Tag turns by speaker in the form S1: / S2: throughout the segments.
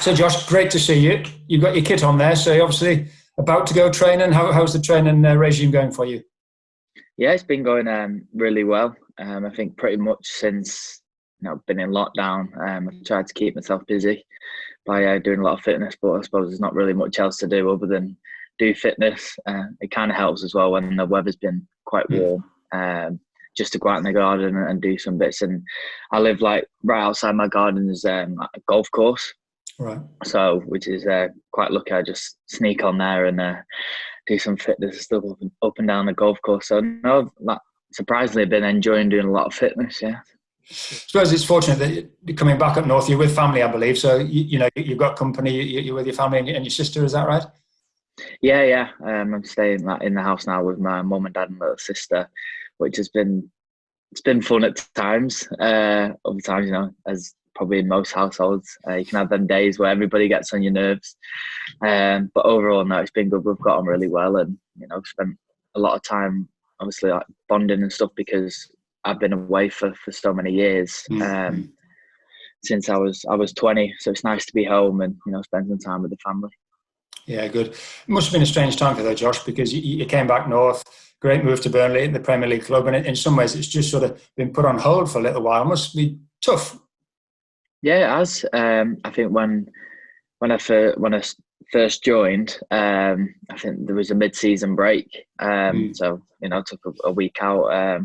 S1: So, Josh, great to see you. You've got your kit on there, so you're obviously about to go training. How's the training regime going for you?
S2: Yeah, it's been going really well. I think pretty much since been in lockdown, I've tried to keep myself busy by doing a lot of fitness, but I suppose there's not really much else to do other than do fitness. It kind of helps as well when the weather's been quite warm, just to go out in the garden and do some bits. And I live like right outside my garden is a golf course,
S1: Right.
S2: so which is quite lucky. I just sneak on there and do some fitness stuff up and down the golf course. So no, surprisingly, I've been enjoying doing a lot of fitness. Yeah.
S1: I suppose it's fortunate that you're coming back up north. You're with family, I believe. So you've got company. You're with your family and your sister. Is that right?
S2: Yeah. I'm staying in the house now with my mum and dad and little sister, which has been fun at times. Other times, as probably in most households, you can have them days where everybody gets on your nerves. But overall, no, it's been good. We've got on really well, and spent a lot of time, obviously, like bonding and stuff because I've been away for so many years. Since I was 20, so it's nice to be home and spend some time with the family.
S1: Yeah, good. It must have been a strange time for you, Josh, because you came back north, great move to Burnley in the Premier League club, and in some ways it's just sort of been put on hold for a little while. It must be tough.
S2: Yeah, it has. I think when I first joined, I think there was a mid-season break, so took a week out,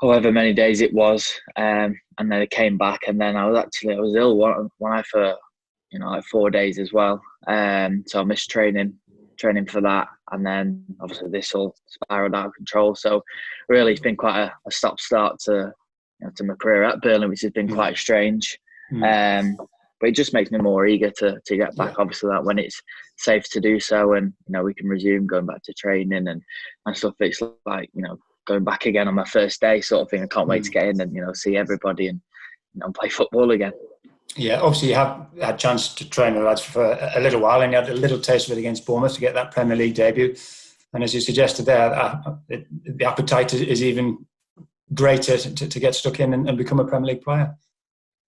S2: however many days it was, and then I came back, and then I was ill when I for like 4 days as well, so I missed training for that, and then obviously this all spiraled out of control. So really, it's been quite a stop-start to my career at Burnley, which has been quite strange. But it just makes me more eager to get back. Yeah. Obviously, that when it's safe to do so, and we can resume going back to training and stuff. It's like going back again on my first day, sort of thing. I can't wait to get in and see everybody and play football again.
S1: Yeah, obviously you have had a chance to train the lads for a little while, and you had a little taste of it against Bournemouth to get that Premier League debut. And as you suggested there, the appetite is even greater to get stuck in and become a Premier League player.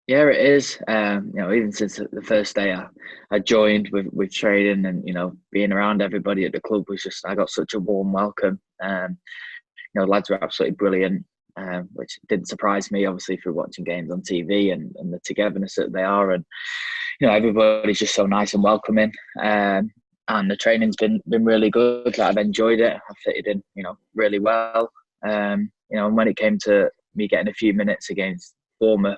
S2: Yeah, it is. Even since the first day I joined with training and being around everybody at the club was just, I got such a warm welcome. Lads were absolutely brilliant, which didn't surprise me, obviously, through watching games on TV and the togetherness that they are, and everybody's just so nice and welcoming. And the training's been really good. Like, I've enjoyed it. I've fitted in, really well. And when it came to me getting a few minutes against Bournemouth,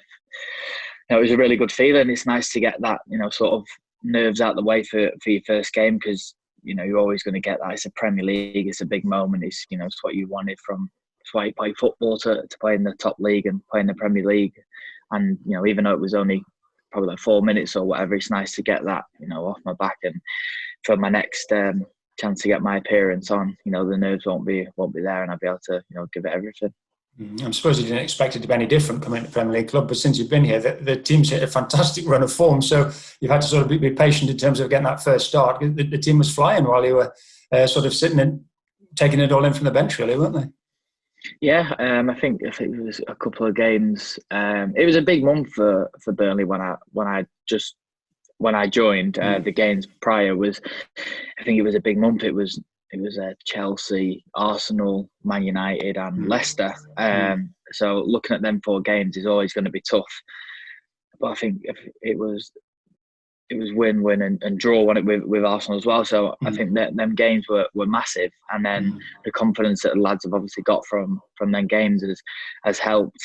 S2: it was a really good feeling. It's nice to get that, sort of nerves out the way for your first game, because you're always going to get that. It's a Premier League. It's a big moment. It's it's what you wanted from. It's why you play football, to play in the top league and play in the Premier League. And even though it was only probably like 4 minutes or whatever, it's nice to get that off my back, and for my next chance to get my appearance on, the nerves won't be there, and I'll be able to give it everything.
S1: I suppose you didn't expect it to be any different coming to the Premier League club, but since you've been here, the team's hit a fantastic run of form. So you've had to sort of be patient in terms of getting that first start. The team was flying while you were sort of sitting and taking it all in from the bench, really, weren't they?
S2: Yeah, I think it was a couple of games. It was a big month for Burnley when I joined. The games prior was, I think it was a big month. It was Chelsea, Arsenal, Man United and Leicester. So looking at them 4 games is always going to be tough. But I think it was win and draw with Arsenal as well. So I think that them games were massive. And then the confidence that the lads have obviously got from them games has helped,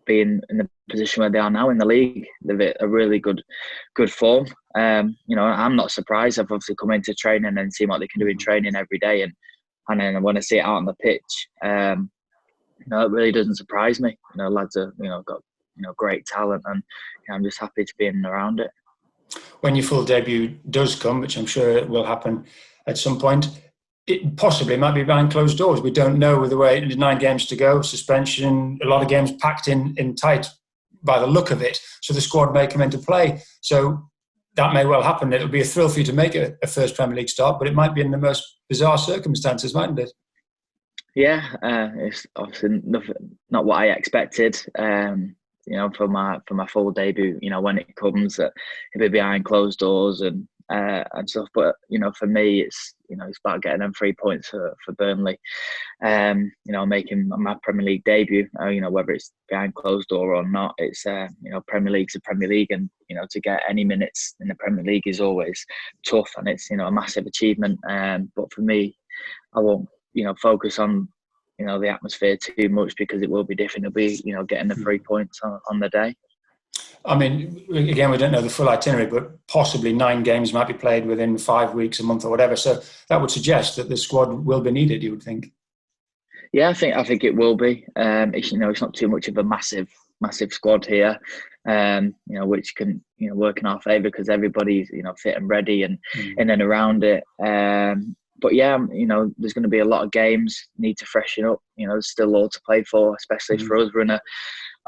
S2: being in the position where they are now in the league. They've hit a really good form. I'm not surprised. I've obviously come into training and seen what they can do in training every day, and then when I see it out on the pitch, it really doesn't surprise me. Lads are got great talent, and I'm just happy to be in and around it.
S1: When your full debut does come, which I'm sure it will happen at some point, it possibly might be behind closed doors. We don't know, with the way 9 games to go, suspension, a lot of games packed in tight by the look of it. So the squad may come into play. So that may well happen. It'll be a thrill for you to make a first Premier League start, but it might be in the most bizarre circumstances, mightn't it?
S2: Yeah, it's obviously not what I expected. for my full debut, when it comes, that it'll be behind closed doors and stuff. But for me, it's it's about getting them 3 points for Burnley. Making my Premier League debut. Whether it's behind closed door or not, it's Premier League's a Premier League, and to get any minutes in the Premier League is always tough, and it's a massive achievement. But for me, I won't focus on the atmosphere too much, because it will be different. It'll be getting the 3 points on the day.
S1: I mean, again, we don't know the full itinerary, but possibly 9 games might be played within 5 weeks, a month, or whatever. So that would suggest that the squad will be needed, you would think.
S2: Yeah, I think it will be. It's not too much of a massive squad here, which can work in our favour, because everybody's fit and ready and in and around it. But yeah, there's going to be a lot of games, need to freshen up. There's still a lot to play for, especially for us. We're in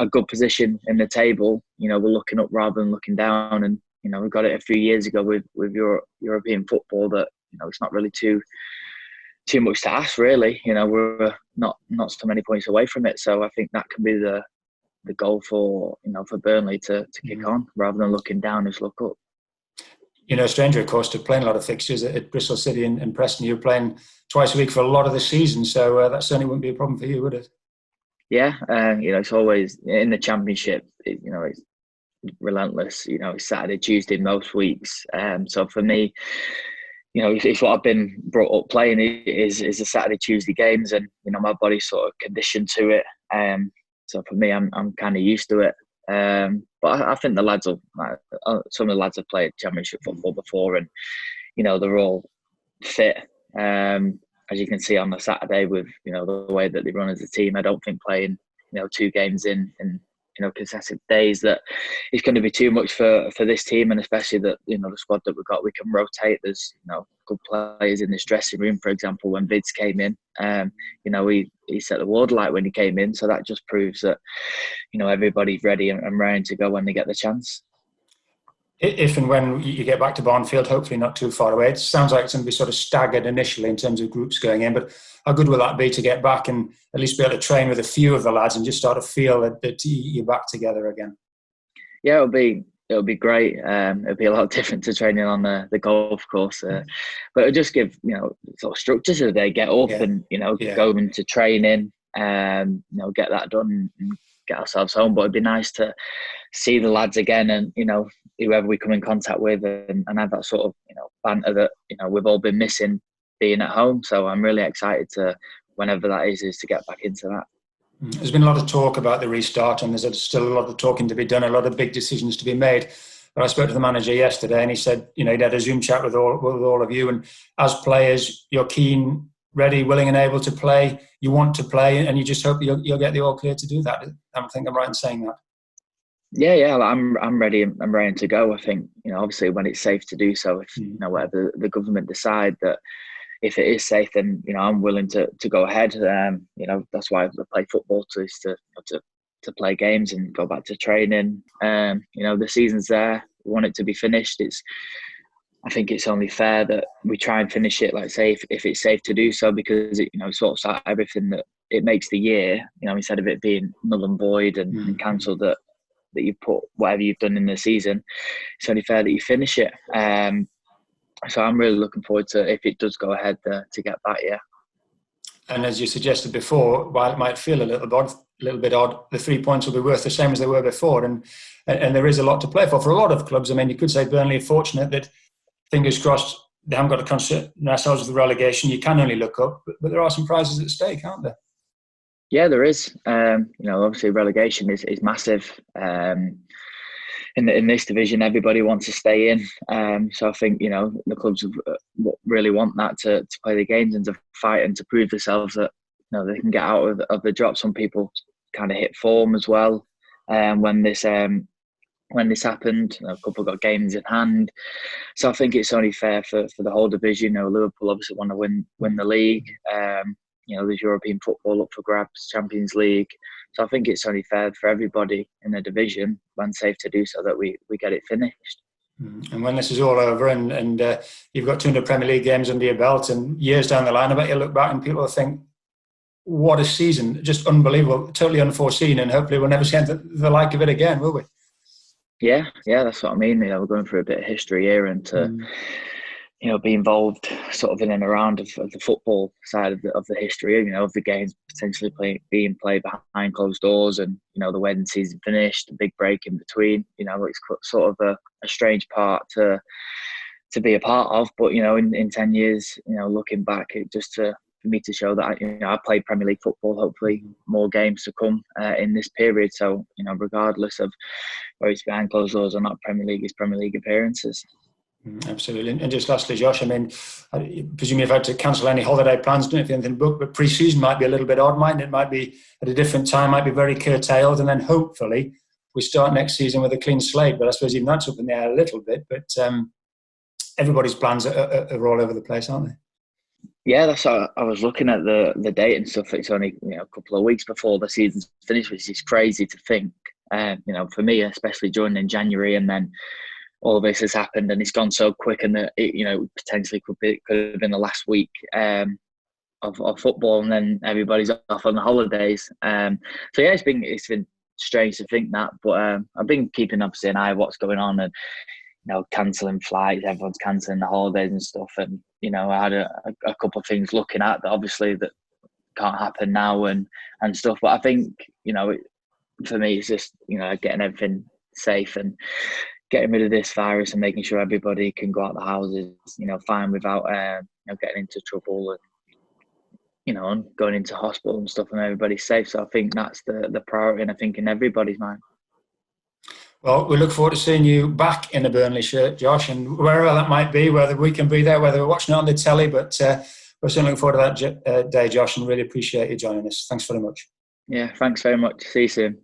S2: a good position in the table. We're looking up rather than looking down, and we got it a few years ago with European football, that it's not really too much to ask, really. We're not so many points away from it, so I think that can be the goal for Burnley to kick on, rather than looking down, is look up.
S1: Stranger, of course, to playing a lot of fixtures at Bristol City and Preston. You're playing twice a week for a lot of the season, so that certainly wouldn't be a problem for you, would it? Yeah,
S2: it's always in the Championship. It's relentless. It's Saturday, Tuesday most weeks. So for me, it's what I've been brought up playing is the Saturday, Tuesday games, and my body's sort of conditioned to it. So for me, I'm kind of used to it. But I think the lads some of the lads have played Championship football before, and they're all fit. As you can see on the Saturday, with the way that they run as a team, I don't think playing 2 games in consecutive days that is going to be too much for this team, and especially that the squad that we've got, we can rotate. There's good players in this dressing room. For example, when Vids came in, he set the world alight when he came in, so that just proves that everybody's ready and raring to go when they get the chance.
S1: If and when you get back to Brownhill, hopefully not too far away, it sounds like it's going to be sort of staggered initially in terms of groups going in, but how good will that be to get back and at least be able to train with a few of the lads and just start to feel that you're back together again?
S2: Yeah, it'll be great. It'll be a lot different to training on the golf course, but it'll just give sort of structure to the day. Get up and go into training, get that done and get ourselves home. But it'd be nice to see the lads again, and whoever we come in contact with, and have that sort of banter that we've all been missing being at home. So I'm really excited to, whenever that is to get back into that.
S1: There's been a lot of talk about the restart, and there's still a lot of talking to be done, a lot of big decisions to be made. But I spoke to the manager yesterday, and he said, he'd had a Zoom chat with all of you, and as players, you're keen, ready, willing, and able to play. You want to play, and you just hope you'll get the all clear to do that. I think I'm right in saying that. Yeah,
S2: I'm ready. I'm ready to go. I think obviously when it's safe to do so. If whatever the government decide that, if it is safe, then I'm willing to go ahead. That's why I play football, to play games and go back to training. The season's there. We want it to be finished. I think it's only fair that we try and finish it, like say, if it's safe to do so, because it sorts out everything that it makes the year. Instead of it being null and void and cancelled, that you put whatever you've done in the season, it's only fair that you finish it. So I'm really looking forward to, if it does go ahead, to get back. Yeah.
S1: And as you suggested before, while it might feel a little bit odd, the 3 points will be worth the same as they were before, and there is a lot to play for a lot of clubs. I mean, you could say Burnley are fortunate that, fingers crossed, they haven't got to concern ourselves with the relegation. You can only look up, but there are some prizes at stake, aren't there?
S2: Yeah, there is. Obviously relegation is massive. In this division, everybody wants to stay in. So I think, the clubs really want that to play the games and to fight and to prove themselves that, they can get out of the drop. Some people kind of hit form as well. When this happened, a couple got games in hand. So I think it's only fair for the whole division. Liverpool obviously want to win the league. There's European football up for grabs, Champions League. So I think it's only fair for everybody in the division, when safe to do so, that we get it finished.
S1: And when this is all over and you've got 200 Premier League games under your belt, and years down the line, I bet you'll look back and people will think, what a season. Just unbelievable, totally unforeseen, and hopefully we'll never see the like of it again, will we?
S2: Yeah, that's what I mean. We're going through a bit of history here, and to be involved sort of in and around of the football side of the history, of the games potentially being played behind closed doors, and the wedding season finished, the big break in between. It's sort of a strange part to be a part of, but in 10 years, looking back, for me to show that I played Premier League football. Hopefully, more games to come in this period. So regardless of whether it's behind closed doors or not, Premier League is Premier League appearances.
S1: Absolutely. And just lastly, Josh, I presume you've had to cancel any holiday plans, don't you, if anything booked, but pre-season might be a little bit odd, mightn't it? It might be at a different time, might be very curtailed, and then hopefully we start next season with a clean slate. But I suppose even that's up in the air a little bit. But everybody's plans are all over the place, aren't they?
S2: Yeah, that's how I was looking at the date and stuff. It's only a couple of weeks before the season's finished, which is crazy to think. For me, especially joining in January, and then all of this has happened, and it's gone so quick, and that it potentially could have been the last week of football, and then everybody's off on the holidays. So yeah, it's been strange to think that, but I've been keeping obviously an eye on what's going on, and cancelling flights, everyone's cancelling the holidays and stuff, and I had a couple of things looking at that obviously that can't happen now and stuff. But I think for me, it's just getting everything safe and getting rid of this virus and making sure everybody can go out the houses, fine, without getting into trouble and going into hospital and stuff, and everybody's safe. So I think that's the priority, and I think in everybody's mind.
S1: Well, we look forward to seeing you back in a Burnley shirt, Josh, and wherever that might be, whether we can be there, whether we're watching it on the telly, but we're certainly looking forward to that day, Josh, and really appreciate you joining us. Thanks very much.
S2: Yeah, thanks very much. See you soon.